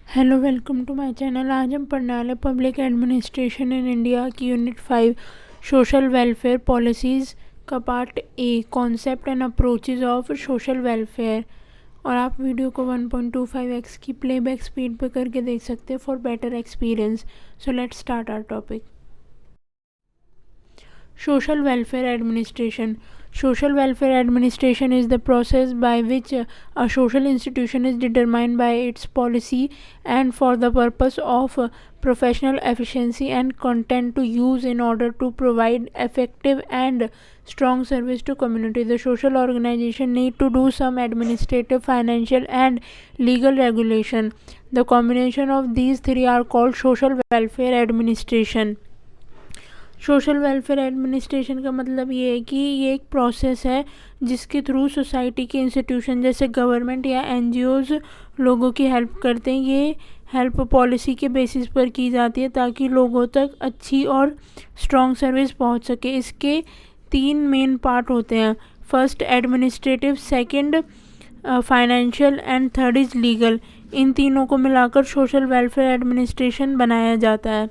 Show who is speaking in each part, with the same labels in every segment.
Speaker 1: Hello, welcome to my channel. आज हम पढ़ने वाले पब्लिक एडमिनिस्ट्रेशन इन इंडिया की यूनिट 5 सोशल वेलफेयर पॉलिसीज़ का part A, concept and approaches of social welfare. और आप वीडियो को 1.25x की प्लेबैक स्पीड पे करके देख सकते हैं for better experience. So let's start our topic. Social welfare administration. Social welfare administration is the process by which a social institution is determined by its policy and for the purpose of professional efficiency and content to use in order to provide effective and strong service to community. The social organization need to do some administrative, financial and legal regulation. The combination of these three are called social welfare administration. Social welfare administration का मतलब ये है कि ये एक process है जिसके through society के इंस्टीट्यूशन जैसे गवर्नमेंट या एनजीओज़ लोगों की हेल्प करते हैं। ये हेल्प पॉलिसी के बेसिस पर की जाती है ताकि लोगों तक अच्छी और स्ट्रॉन्ग सर्विस पहुंच सके। इसके 3 मेन पार्ट होते हैं। First administrative, second financial and third is legal. इन तीनों को मिलाकर सोशल वेलफेयर एडमिनिस्ट्रेशन बनाया जाता है।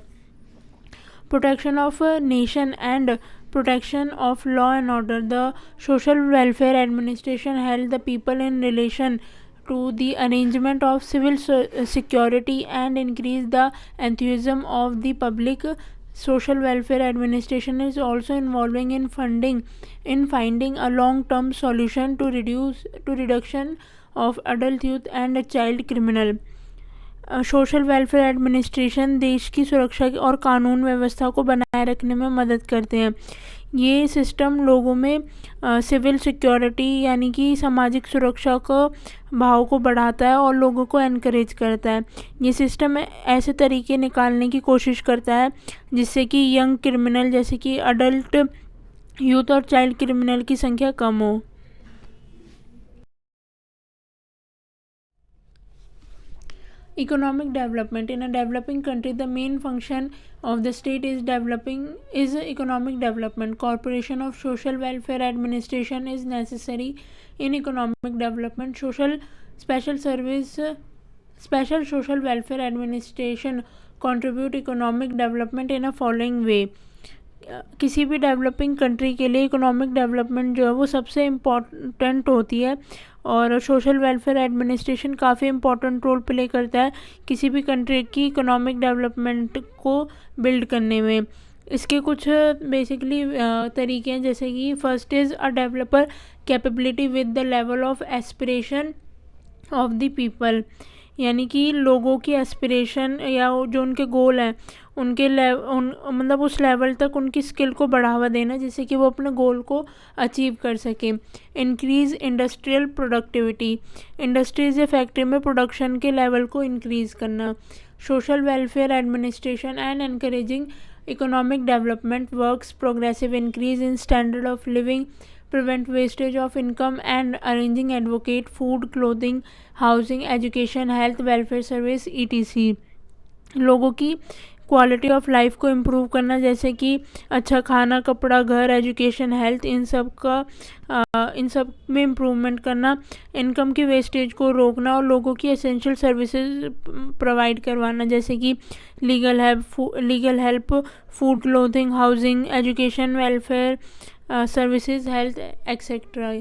Speaker 1: Protection of a nation and protection of law and order. The social welfare administration held the people in relation to the arrangement of civil security and increase the enthusiasm of the public. Social welfare administration is also involving in finding a long term solution to reduction of adult youth and child criminal. Social welfare administration देश की सुरक्षा और कानून व्यवस्था को बनाए रखने में मदद करते हैं। ये सिस्टम लोगों में सिविल सिक्योरिटी यानी कि सामाजिक सुरक्षा को भाव को बढ़ाता है और लोगों को एनकरेज करता है। ये सिस्टम ऐसे तरीके निकालने की कोशिश करता है जिससे कि यंग क्रिमिनल जैसे कि अडल्ट यूथ और चाइल्ड क्रिमिनल की संख्या कम हो। Economic development. In a developing country, the main function of the state is economic development. Corporation of social welfare administration is necessary in economic development. Special social welfare administration contribute economic development in a following way. किसी भी developing country के लिए economic development जो है वो सबसे important होती है और सोशल वेलफेयर एडमिनिस्ट्रेशन काफ़ी इम्पॉर्टेंट रोल प्ले करता है किसी भी कंट्री की इकोनॉमिक डेवलपमेंट को बिल्ड करने में। इसके कुछ बेसिकली तरीके हैं जैसे कि first is a developer capability with the level of aspiration of the people, यानी कि लोगों की एस्पिरेशन या जो उनके गोल हैं उनके मतलब उस लेवल तक उनकी स्किल को बढ़ावा देना जिससे कि वो अपने गोल को अचीव कर सकें। इंक्रीज़ इंडस्ट्रियल प्रोडक्टिविटी, इंडस्ट्रीज या फैक्ट्री में प्रोडक्शन के लेवल को इंक्रीज़ करना। Social welfare administration and encouraging economic development works progressive increase in standard of living, prevent wastage of income and arranging advocate food, clothing, housing, education, health, welfare service etc. लोगों की quality of life को improve करना जैसे कि अच्छा खाना, कपड़ा, घर, एजुकेशन, हेल्थ, इन सब में इम्प्रूवमेंट करना, इनकम की वेस्टेज को रोकना और लोगों की एसेंशियल सर्विसेज प्रोवाइड करवाना जैसे कि legal help, food, clothing, housing, education, welfare services, health, etc.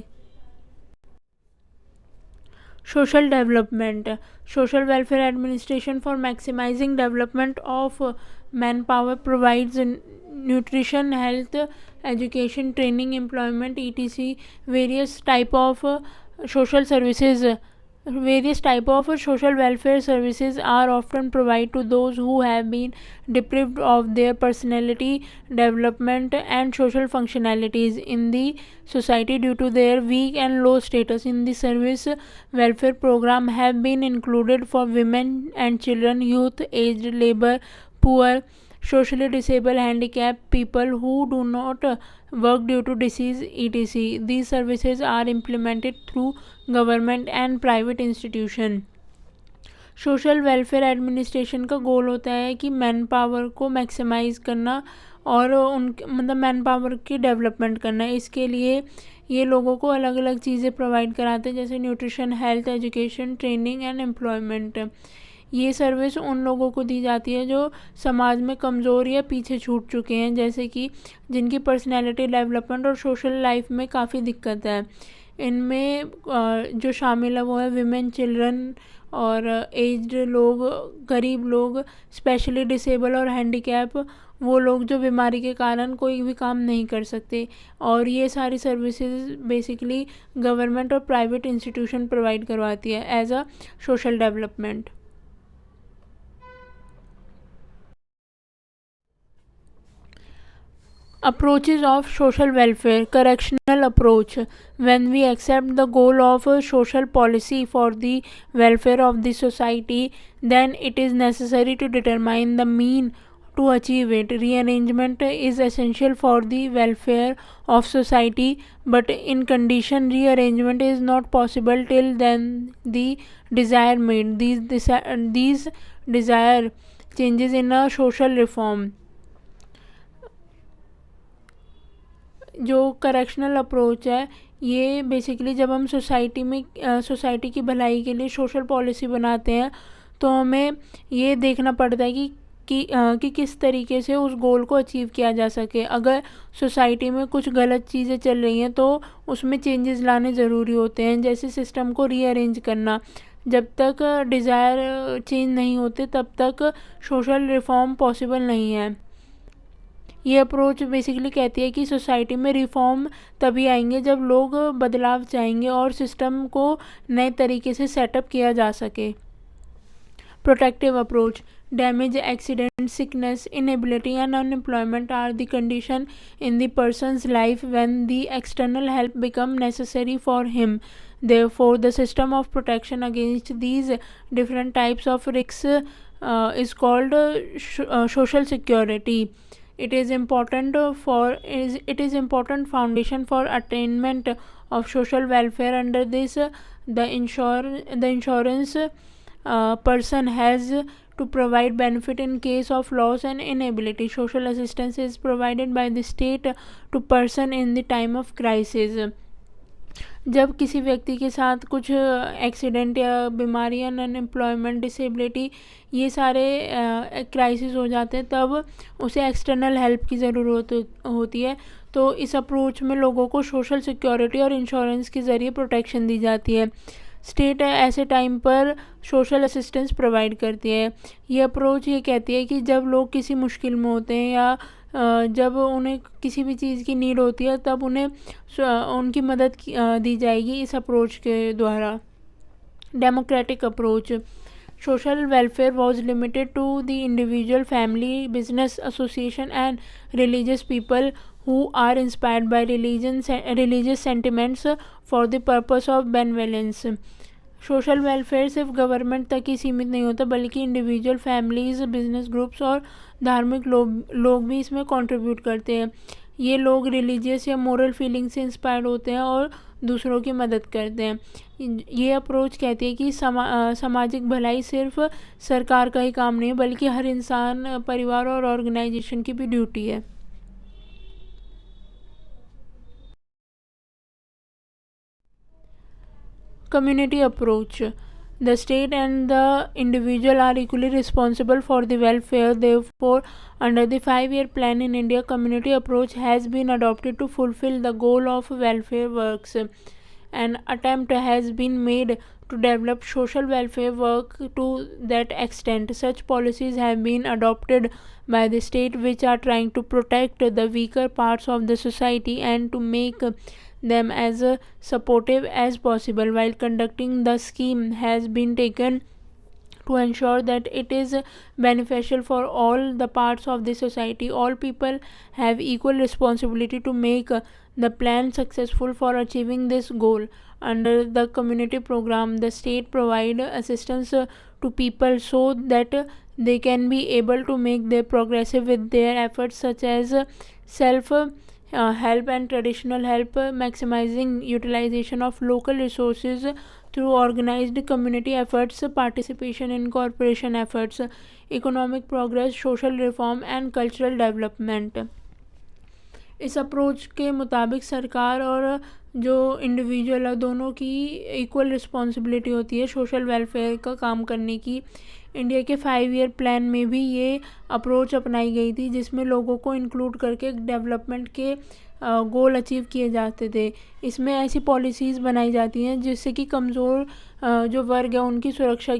Speaker 1: Social development. Social welfare administration for maximizing development of manpower provides nutrition, health, education, training, employment etc. Various type of social welfare services are often provided to those who have been deprived of their personality development and social functionalities in the society due to their weak and low status. In the service welfare program have been included for women and children, youth, aged, labor, poor, socially disabled, handicapped, people who do not work due to disease etc. These services are implemented through government and private institution. Social welfare administration का गोल होता है कि man power को maximise करना और man power की development करना। इसके लिए ये लोगों को अलग अलग चीज़ें प्रोवाइड कराते हैं जैसे nutrition, health, education, training and employment. ये सर्विस उन लोगों को दी जाती है जो समाज में कमज़ोर या पीछे छूट चुके हैं, जैसे कि जिनकी पर्सनैलिटी डेवलपमेंट और सोशल लाइफ में काफ़ी दिक्कत है। इनमें जो शामिल है वो है विमेन, चिल्ड्रन और एज्ड लोग, गरीब लोग, स्पेशली डिसेबल और हैंडीकैप, वो लोग जो बीमारी के कारण कोई भी काम नहीं कर सकते। और ये सारी सर्विसेज बेसिकली गवर्नमेंट और प्राइवेट इंस्टीट्यूशन प्रोवाइड करवाती है as a social development. Approaches of social welfare. Correctional approach. When we accept the goal of a social policy for the welfare of the society, then it is necessary to determine the mean to achieve it. Rearrangement is essential for the welfare of society, but in condition rearrangement is not possible till then the desire made. These desire changes in a social reform. जो correctional approach है ये basically जब हम society की भलाई के लिए social policy बनाते हैं तो हमें ये देखना पड़ता है कि किस तरीके से उस गोल को अचीव किया जा सके। अगर सोसाइटी में कुछ गलत चीज़ें चल रही हैं तो उसमें चेंजेस लाने ज़रूरी होते हैं, जैसे सिस्टम को रीअरेंज करना। जब तक डिज़ायर चेंज नहीं होते तब तक सोशल रिफॉर्म पॉसिबल नहीं है। ये अप्रोच बेसिकली कहती है कि सोसाइटी में रिफॉर्म तभी आएंगे जब लोग बदलाव चाहेंगे और सिस्टम को नए तरीके से सेटअप किया जा सके। Protective approach. Damage, accident, sickness, inability and unemployment are the condition in the person's life when the external help become necessary for him. Therefore, the system of protection against these different types of risks is called social security. It is important foundation for attainment of social welfare. Under this, the insurance person has to provide benefit in case of loss and inability. Social assistance is provided by the state to person in the time of crisis. जब किसी व्यक्ति के साथ कुछ accident या बीमारी या unemployment, disability, ये सारे क्राइसिस हो जाते हैं तब उसे एक्सटर्नल हेल्प की ज़रूरत होती है। तो इस अप्रोच में लोगों को सोशल सिक्योरिटी और इंश्योरेंस के ज़रिए प्रोटेक्शन दी जाती है। स्टेट ऐसे टाइम पर सोशल असिस्टेंस प्रोवाइड करती है। ये अप्रोच ये कहती है कि जब लोग किसी मुश्किल में होते हैं या जब उन्हें किसी भी चीज़ की नीड होती है तब उन्हें उनकी मदद दी जाएगी इस अप्रोच के द्वारा। Democratic approach. Social welfare was limited to the individual, family, business, association and religious people who are inspired by religious sentiments for the purpose of benevolence. Social welfare सिर्फ गवर्नमेंट तक ही सीमित नहीं होता बल्कि इंडिविजुअल, फैमिलीज़, बिजनेस ग्रुप्स और धार्मिक लोग भी इसमें कंट्रीब्यूट करते हैं। ये लोग रिलीजियस या मोरल फीलिंग से इंस्पायर्ड होते हैं और दूसरों की मदद करते हैं। ये अप्रोच कहती है कि सामाजिक भलाई सिर्फ सरकार का ही काम नहीं है बल्कि हर इंसान, परिवार और ऑर्गेनाइजेशन की भी ड्यूटी है। Community approach. The state and the individual are equally responsible for the welfare. Therefore, under the 5-year plan in India, community approach has been adopted to fulfill the goal of welfare works. An attempt has been made to develop social welfare work to that extent. Such policies have been adopted by the state which are trying to protect the weaker parts of the society and to make them as supportive as possible. While conducting the scheme has been taken to ensure that it is beneficial for all the parts of the society. All people have equal responsibility to make the plan successful for achieving this goal. Under the community program, the state provide assistance to people so that they can be able to make their progressive with their efforts such as self help and traditional help, maximizing utilization of local resources through organized community efforts, participation in corporation efforts, economic progress, social reform and cultural development. इस approach के मुताबिक सरकार और जो individual है दोनों की equal responsibility होती है सोशल वेलफेयर का काम करने की। इंडिया के 5 ईयर प्लान में भी ये अप्रोच अपनाई गई थी, जिसमें लोगों को इंक्लूड करके डेवलपमेंट के गोल अचीव किए जाते थे। इसमें ऐसी पॉलिसीज़ बनाई जाती हैं जिससे कि कमज़ोर जो वर्ग है उनकी सुरक्षा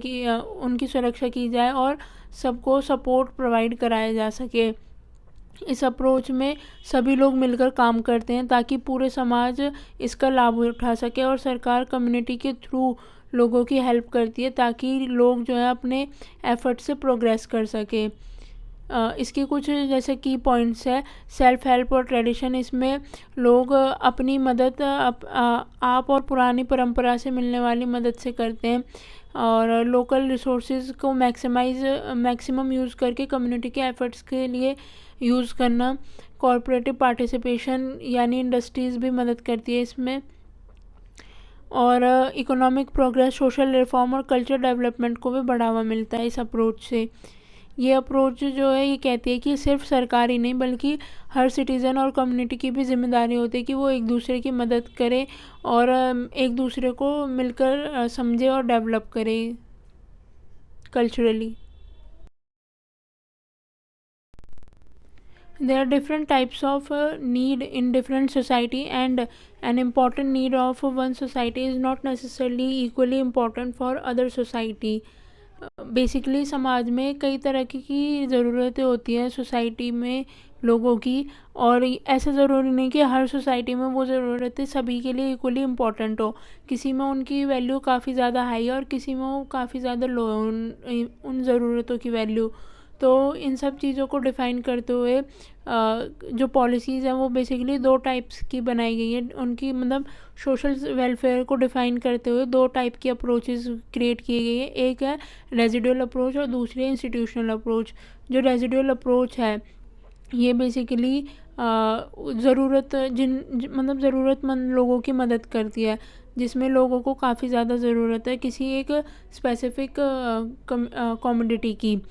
Speaker 1: की जाए और सबको सपोर्ट प्रोवाइड कराया जा सके। इस अप्रोच में सभी लोग मिलकर काम करते हैं ताकि पूरे समाज इसका लाभ उठा सके, और सरकार कम्युनिटी के थ्रू लोगों की हेल्प करती है ताकि लोग जो है अपने एफर्ट से प्रोग्रेस कर सके। इसके कुछ जैसे की पॉइंट्स है, सेल्फ हेल्प और ट्रेडिशन। इसमें लोग अपनी मदद आप और पुरानी परंपरा से मिलने वाली मदद से करते हैं, और लोकल रिसोर्सेज को मैक्सिमम यूज़ करके कम्युनिटी के एफर्ट्स के लिए यूज़ करना। कॉरपोरेटिव पार्टिसिपेशन यानी इंडस्ट्रीज़ भी मदद करती है इसमें, और इकोनॉमिक प्रोग्रेस, सोशल रिफॉर्म और कल्चर डेवलपमेंट को भी बढ़ावा मिलता है इस अप्रोच से। ये अप्रोच जो है ये कहती है कि सिर्फ सरकार ही नहीं बल्कि हर सिटीज़न और कम्युनिटी की भी जिम्मेदारी होती है कि वो एक दूसरे की मदद करे और एक दूसरे को मिलकर समझे और डेवलप करे culturally. There are different types of need in different society, and an important need of one society is not necessarily equally important for other society. Basically समाज में कई तरह की ज़रूरतें होती हैं सोसाइटी में लोगों की, और ऐसा ज़रूरी नहीं कि हर सोसाइटी में वो ज़रूरतें सभी के लिए इक्वली इम्पॉर्टेंट हो। किसी में उनकी वैल्यू काफ़ी ज़्यादा हाई है और किसी में वो काफ़ी ज़्यादा लो उन ज़रूरतों की वैल्यू। तो इन सब चीज़ों को डिफ़ाइन करते हुए जो पॉलिसीज़ हैं वो बेसिकली 2 टाइप्स की बनाई गई है। उनकी मतलब सोशल वेलफेयर को डिफ़ाइन करते हुए 2 टाइप की अप्रोचेस क्रिएट की गई है। एक है रेजिडुअल अप्रोच और दूसरी है इंस्टीट्यूशनल अप्रोच। जो रेजिडुअल अप्रोच है ये बेसिकली मतलब ज़रूरतमंद लोगों की मदद करती है, जिसमें लोगों को काफ़ी ज़्यादा ज़रूरत है किसी एक स्पेसिफिक कमोडिटी की।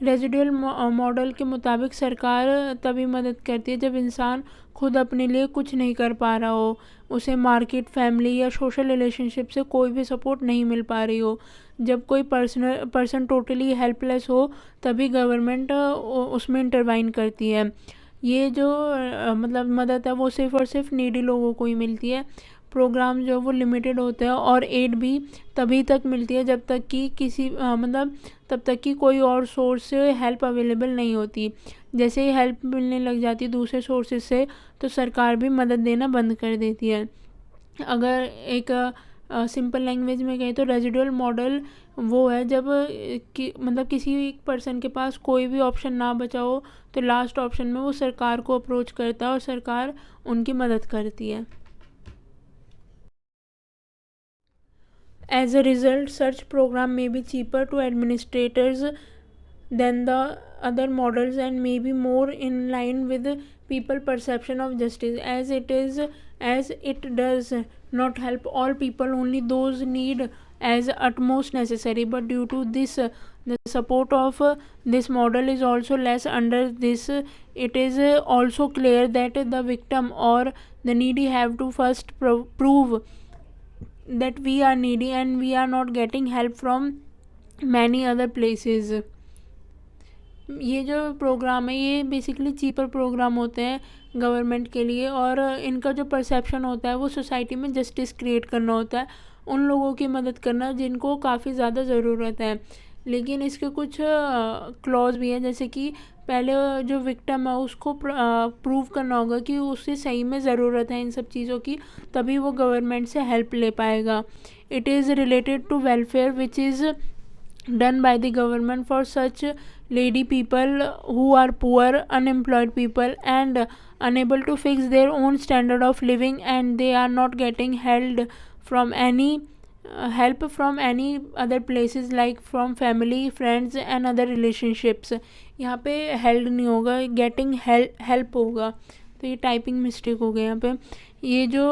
Speaker 1: रेजिडुअल मॉडल के मुताबिक सरकार तभी मदद करती है जब इंसान खुद अपने लिए कुछ नहीं कर पा रहा हो, उसे मार्केट, फैमिली या सोशल रिलेशनशिप से कोई भी सपोर्ट नहीं मिल पा रही हो। जब कोई पर्सन टोटली हेल्पलेस हो तभी गवर्नमेंट उसमें इंटरवाइन करती है। ये जो मतलब मदद है वो सिर्फ़ और सिर्फ नीडी लोगों को ही मिलती है। प्रोग्राम जो वो लिमिटेड होते हैं और एड भी तभी तक मिलती है जब तक कि तब तक कि कोई और सोर्स से हेल्प अवेलेबल नहीं होती। जैसे ही हेल्प मिलने लग जाती है दूसरे सोर्सेज से तो सरकार भी मदद देना बंद कर देती है। अगर एक सिंपल लैंग्वेज में कहें तो रेजिडुअल मॉडल वो है जब मतलब किसी एक पर्सन के पास कोई भी ऑप्शन ना बचा हो तो लास्ट ऑप्शन में वो सरकार को अप्रोच करता है और सरकार उनकी मदद करती है। As a result, such program may be cheaper to administrators than the other models and may be more in line with people perception of justice, as it does not help all people, only those need as utmost necessary. But due to this the support of this model is also less. Under this it is also clear that the victim or the needy have to first prove that we are needy and we are not getting help from many other places. ये जो programme है ये basically cheaper programme होते हैं government के लिए, और इनका जो परसेप्शन होता है वो सोसाइटी में जस्टिस क्रिएट करना होता है, उन लोगों की मदद करना जिनको काफ़ी ज़्यादा ज़रूरत है। लेकिन इसके कुछ क्लॉज भी हैं, जैसे कि पहले जो विक्टिम है उसको प्रूव करना होगा कि उसे सही में ज़रूरत है इन सब चीज़ों की, तभी वो गवर्नमेंट से हेल्प ले पाएगा। It is related to welfare which is done by the government for such needy people who are poor, unemployed people and unable to fix their own standard of living, and they are not getting held from any help from any other places like from family, friends and other relationships. यहाँ पे held नहीं होगा, getting help होगा। तो ये typing mistake हो गया यहाँ पे। ये जो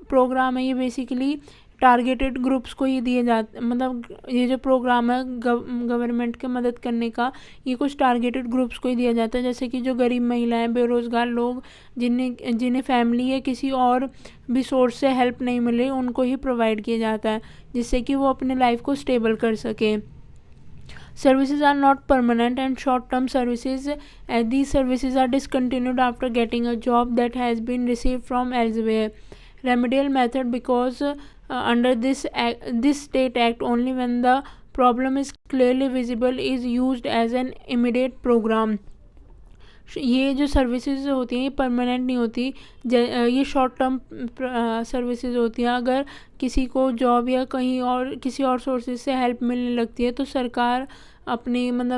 Speaker 1: प्रोग्राम है ये बेसिकली टारगेटेड ग्रुप्स को ही दिए जाते, मतलब ये जो प्रोग्राम है गवर्नमेंट के मदद करने का, ये कुछ टारगेटेड ग्रुप्स को ही दिया जाता है, जैसे कि जो गरीब महिलाएं, बेरोज़गार लोग, जिन्हें फैमिली या किसी और भी सोर्स से हेल्प नहीं मिले, उनको ही प्रोवाइड किया जाता है, जिससे कि वो अपने लाइफ को स्टेबल कर सकें. Services are not permanent and short-term services, as these services are discontinued after getting a job that has been received from elsewhere. Remedial method, because under this state act, only when the problem is clearly visible is used as an immediate program. ये जो services होती हैं ये permanent नहीं होती, ये short term services होती हैं. अगर किसी को जॉब या कहीं और किसी और सोर्सेज से हेल्प मिलने लगती है तो सरकार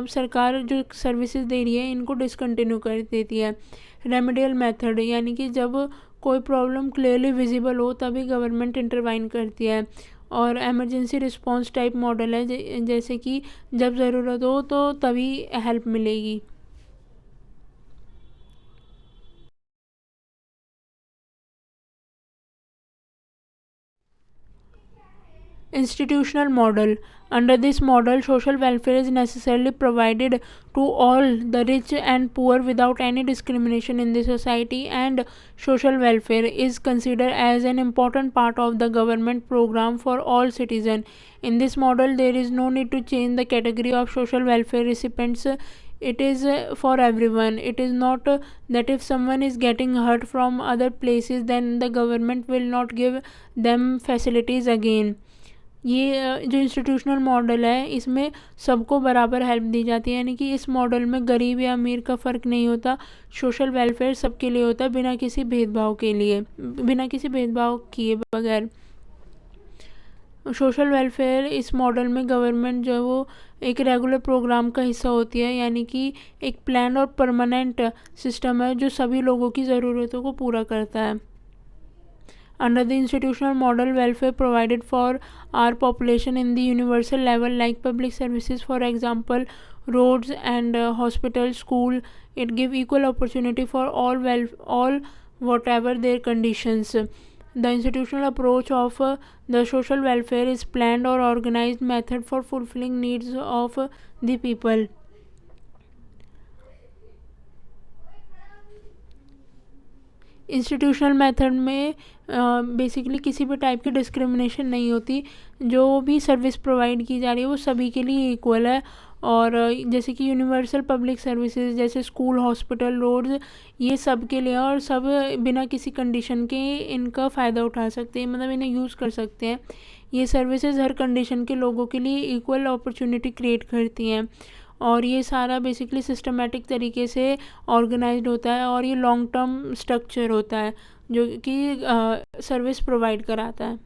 Speaker 1: सरकार जो सर्विसेज दे रही है इनको डिसकंटिन्यू कर देती है. रेमेडियल मेथड, यानी कि जब कोई प्रॉब्लम क्लियरली विजिबल हो तभी गवर्नमेंट इंटरवाइन करती है. और एमरजेंसी रिस्पॉन्स टाइप मॉडल है, जैसे कि जब ज़रूरत हो तो तभी हेल्प मिलेगी. Institutional model. Under this model, social welfare is necessarily provided to all the rich and poor without any discrimination in the society, and social welfare is considered as an important part of the government program for all citizens. In this model, there is no need to change the category of social welfare recipients. It is for everyone. It is not that if someone is getting hurt from other places, then the government will not give them facilities again. ये जो institutional model है इसमें सबको बराबर help दी जाती है, यानी कि इस मॉडल में गरीब या अमीर का फ़र्क नहीं होता. सोशल वेलफेयर सबके लिए होता है, बिना किसी भेदभाव किए बगैर. सोशल वेलफेयर इस मॉडल में गवर्नमेंट जो है वो एक रेगुलर प्रोग्राम का हिस्सा होती है, यानी कि एक प्लान और परमानेंट सिस्टम है जो सभी लोगों की ज़रूरतों को पूरा करता है. Under the institutional model, welfare provided for our population in the universal level, like public services, for example, roads and hospitals, school. It give equal opportunity for all whatever their conditions. The institutional approach of the social welfare is planned or organized method for fulfilling needs of the people. Institutional method में basically किसी भी type की discrimination नहीं होती, जो भी service provide की जा रही है वो सभी के लिए इक्वल है. और जैसे कि यूनिवर्सल पब्लिक सर्विसेज जैसे स्कूल, हॉस्पिटल, रोड्स, ये सब के लिए, और सब बिना किसी कंडीशन के इनका फ़ायदा उठा सकते हैं, मतलब इन्हें यूज़ कर सकते हैं. ये सर्विसेज हर कंडीशन के लोगों के लिए इक्वल अपॉर्चुनिटी क्रिएट करती हैं, और ये सारा बेसिकली सिस्टमेटिक तरीके से ऑर्गेनाइज्ड होता है, और ये लॉन्ग टर्म स्ट्रक्चर होता है जो कि सर्विस प्रोवाइड कराता है.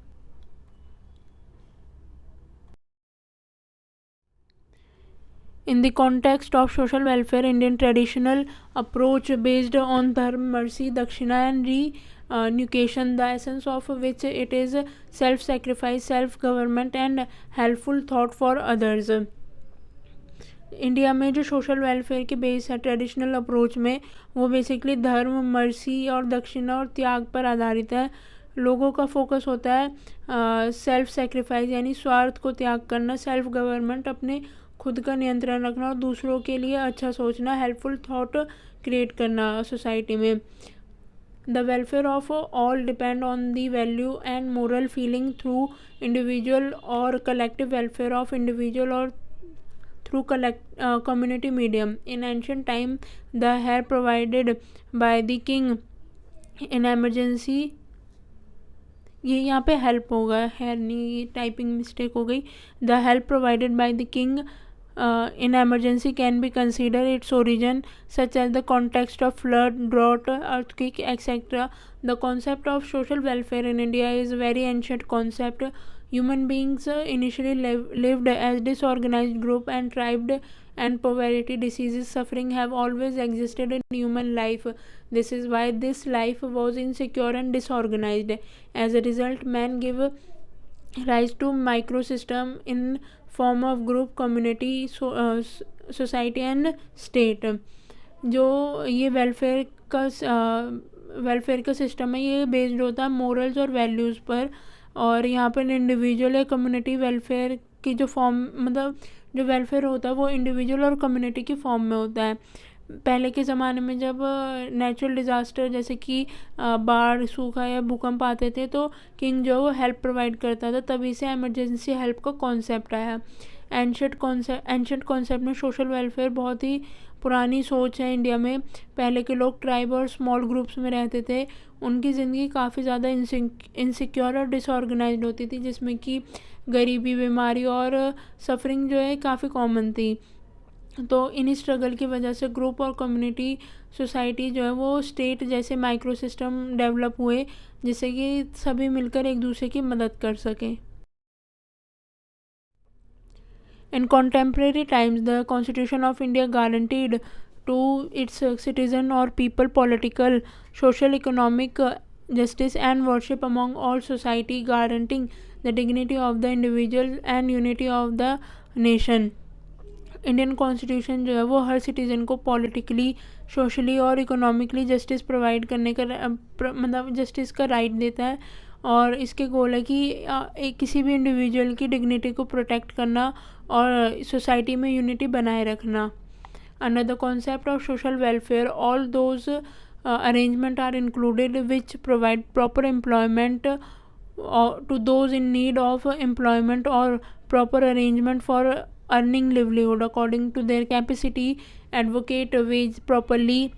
Speaker 1: In the context of social welfare, Indian traditional approach based on dharma, mercy, dakshina and renunciation, the essence of which it is self-sacrifice, self-government and helpful thought for others. India में जो social welfare के base है traditional approach में, वो basically धर्म, mercy और दक्षिणा और त्याग पर आधारित है. लोगों का फोकस होता है सेल्फ सेक्रीफाइस, यानी स्वार्थ को त्याग करना, सेल्फ गवर्नमेंट, अपने खुद का नियंत्रण रखना और दूसरों के लिए अच्छा सोचना, हेल्पफुल थॉट क्रिएट करना सोसाइटी में. The welfare of all depend on the value and moral feeling through individual और कलेक्टिव वेलफेयर ऑफ इंडिविजुअल और through community medium. In ancient time, the hair provided by the king in emergency, ये यहाँ पे help होगा, hair नहीं, typing mistake हो गई. The help provided by the king in emergency can be considered its origin, such as the context of flood, drought, earthquake, etc. The concept of social welfare in India is a very ancient concept. Human beings initially lived as disorganized group, and thrived, and poverty, diseases, suffering have always existed in human life. This is why this life was insecure and disorganized. As a result, man gave rise to microsystem in form of group, community, society and state. जो ये welfare का system है ये based होता है morals और values पर, और यहाँ पर इंडिविजुअल या कम्युनिटी वेलफेयर की जो फॉर्म, मतलब जो वेलफेयर होता है वो इंडिविजुअल और कम्युनिटी की फॉर्म में होता है। पहले के ज़माने में जब नेचुरल डिज़ास्टर जैसे कि बाढ़, सूखा या भूकंप आते थे तो किंग जो वो हेल्प प्रोवाइड करता था, तभी से इमरजेंसी हेल्प का कॉन्सेप्ट आया। एंशंट कॉन्सेप्ट में सोशल वेलफेयर बहुत ही पुरानी सोच है इंडिया में। पहले के लोग ट्राइब और स्मॉल ग्रुप्स में रहते थे, उनकी ज़िंदगी काफ़ी ज़्यादा इनसिक्योर और डिसऑर्गेनाइज्ड होती थी, जिसमें कि गरीबी, बीमारी और सफरिंग जो है काफ़ी कॉमन थी। तो इन्हीं स्ट्रगल की वजह से ग्रुप और कम्युनिटी सोसाइटी जो है वो स्टेट जैसे माइक्रो सिस्टम डेवलप हुए, जिससे कि सभी मिलकर एक दूसरे की मदद कर सकें। In contemporary times, the Constitution of India guaranteed to its citizen or people political, social, economic justice and worship among all society, guaranteeing the dignity of the individual and unity of the nation. Indian constitution जो है वो हर citizen को politically, socially और economically justice provide करने का मतलब justice का right देता है, और इसके गोल है कि किसी भी इंडिविजुअल की डिग्निटी को प्रोटेक्ट करना और सोसाइटी में यूनिटी बनाए रखना। Under the concept of social welfare, all those arrangement are included which provide proper employment to those in need of employment or proper arrangement for earning livelihood according to their capacity, advocate wage properly,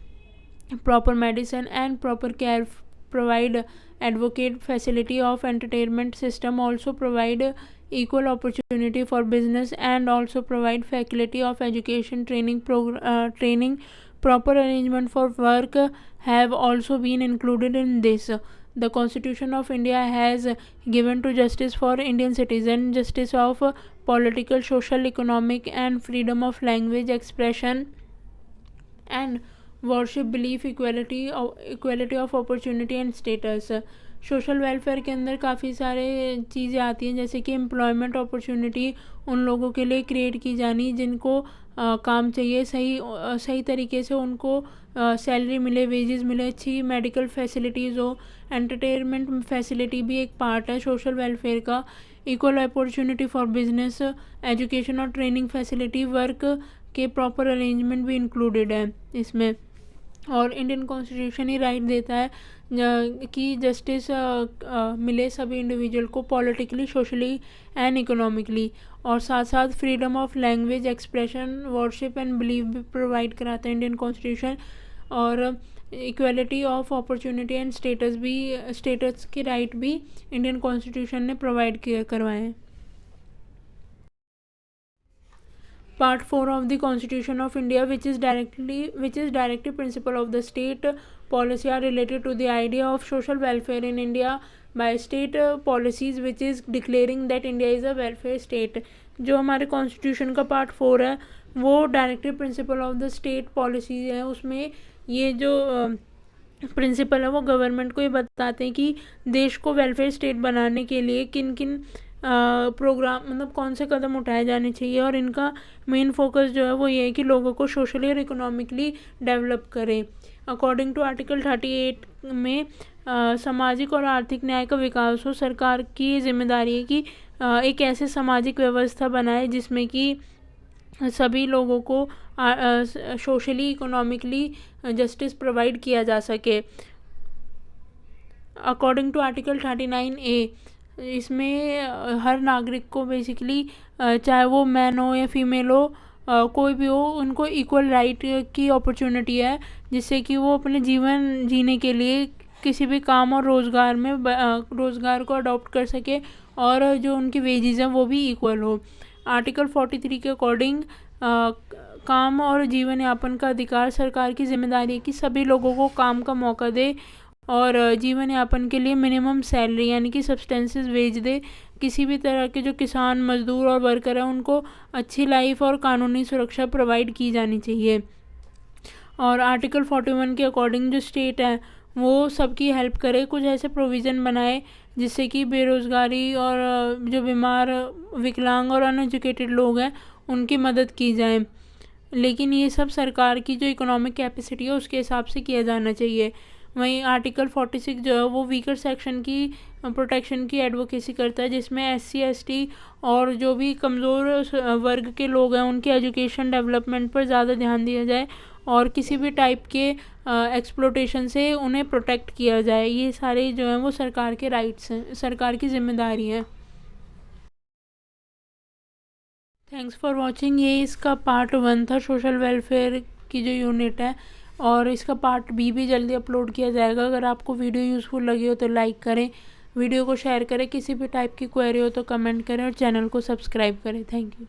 Speaker 1: proper medicine and proper care, provide advocate facility of entertainment system, also provide equal opportunity for business and also provide faculty of education training training, proper arrangement for work have also been included in this. The Constitution of India has given to justice for Indian citizen, justice of political, social, economic and freedom of language expression and worship, belief, equality of opportunity and status. Social welfare के अंदर काफ़ी सारे चीज़ें आती हैं, जैसे कि employment opportunity उन लोगों के लिए क्रिएट की जानी जिनको काम चाहिए, सही तरीके से उनको सैलरी मिले, वेजेस मिले, अच्छी मेडिकल फैसिलिटीज़ हो, एंटरटेनमेंट फैसिलिटी भी एक पार्ट है सोशल वेलफेयर का। Equal opportunity for business, education और ट्रेनिंग फैसिलिटी, वर्क के प्रॉपर अरेंजमेंट भी इंक्लूडेड है इसमें। और इंडियन कॉन्स्टिट्यूशन ही राइट देता है कि जस्टिस मिले सभी इंडिविजुअल को पॉलिटिकली, सोशली एंड इकोनॉमिकली, और साथ साथ freedom of language expression, worship and believe भी प्रोवाइड कराता है इंडियन कॉन्स्टिट्यूशन। और equality of opportunity and status के राइट भी इंडियन कॉन्स्टिट्यूशन ने प्रोवाइड करवाए हैं। Part 4 of the Constitution of India, which is directive principle of the state policy, are related to the idea of social welfare in India by state policies, which is declaring that India is a welfare state. जो हमारे constitution का part 4 है वो directive principle of the state policy है। उसमें ये जो principal है वो गवर्नमेंट को ये बताते हैं कि देश को वेलफेयर स्टेट बनाने के लिए किन किन प्रोग्राम, मतलब कौन से कदम उठाए जाने चाहिए, और इनका मेन फोकस जो है वो ये है कि लोगों को सोशली और इकोनॉमिकली डेवलप करें। अकॉर्डिंग टू आर्टिकल 38 में सामाजिक और आर्थिक न्याय का विकास हो। सरकार की जिम्मेदारी है कि एक ऐसे सामाजिक व्यवस्था बनाए जिसमें कि सभी लोगों को सोशली, इकोनॉमिकली जस्टिस प्रोवाइड किया जा सके। अकॉर्डिंग टू आर्टिकल 39A, इसमें हर नागरिक को बेसिकली, चाहे वो मैन हो या फीमेल हो, कोई भी हो, उनको इक्वल राइट की अपॉर्चुनिटी है, जिससे कि वो अपने जीवन जीने के लिए किसी भी काम और रोज़गार को अडॉप्ट कर सके, और जो उनकी वेजेस हैं वो भी इक्वल हो। आर्टिकल 43 के अकॉर्डिंग काम और जीवन यापन का अधिकार सरकार की जिम्मेदारी है कि सभी लोगों को काम का मौका दे और जीवन यापन के लिए मिनिमम सैलरी यानी कि सब्सटेंसेस वेज दे। किसी भी तरह के जो किसान, मजदूर और वर्कर हैं उनको अच्छी लाइफ और कानूनी सुरक्षा प्रोवाइड की जानी चाहिए। और आर्टिकल 41 के अकॉर्डिंग जो स्टेट है वो सबकी हेल्प करे, कुछ ऐसे प्रोविज़न बनाए जिससे कि बेरोज़गारी और जो बीमार, विकलांग और अनएजुकेटेड लोग हैं उनकी मदद की जाए। लेकिन ये सब सरकार की जो इकोनॉमिक कैपेसिटी है उसके हिसाब से किया जाना चाहिए। वहीं आर्टिकल 46 जो है वो वीकर सेक्शन की प्रोटेक्शन की एडवोकेसी करता है, जिसमें SC ST और जो भी कमज़ोर वर्ग के लोग हैं उनके एजुकेशन डेवलपमेंट पर ज़्यादा ध्यान दिया जाए और किसी भी टाइप के एक्सप्लोटेशन से उन्हें प्रोटेक्ट किया जाए। ये सारे जो हैं वो सरकार के राइट्स हैं, सरकार की जिम्मेदारी है। Thanks for watching. ये इसका पार्ट 1 था, सोशल वेलफेयर की जो यूनिट है, और इसका पार्ट भी जल्दी अपलोड किया जाएगा। अगर आपको वीडियो यूज़फुल लगी हो तो लाइक करें, वीडियो को शेयर करें, किसी भी टाइप की क्वेरी हो तो कमेंट करें और चैनल को सब्सक्राइब करें। Thank you.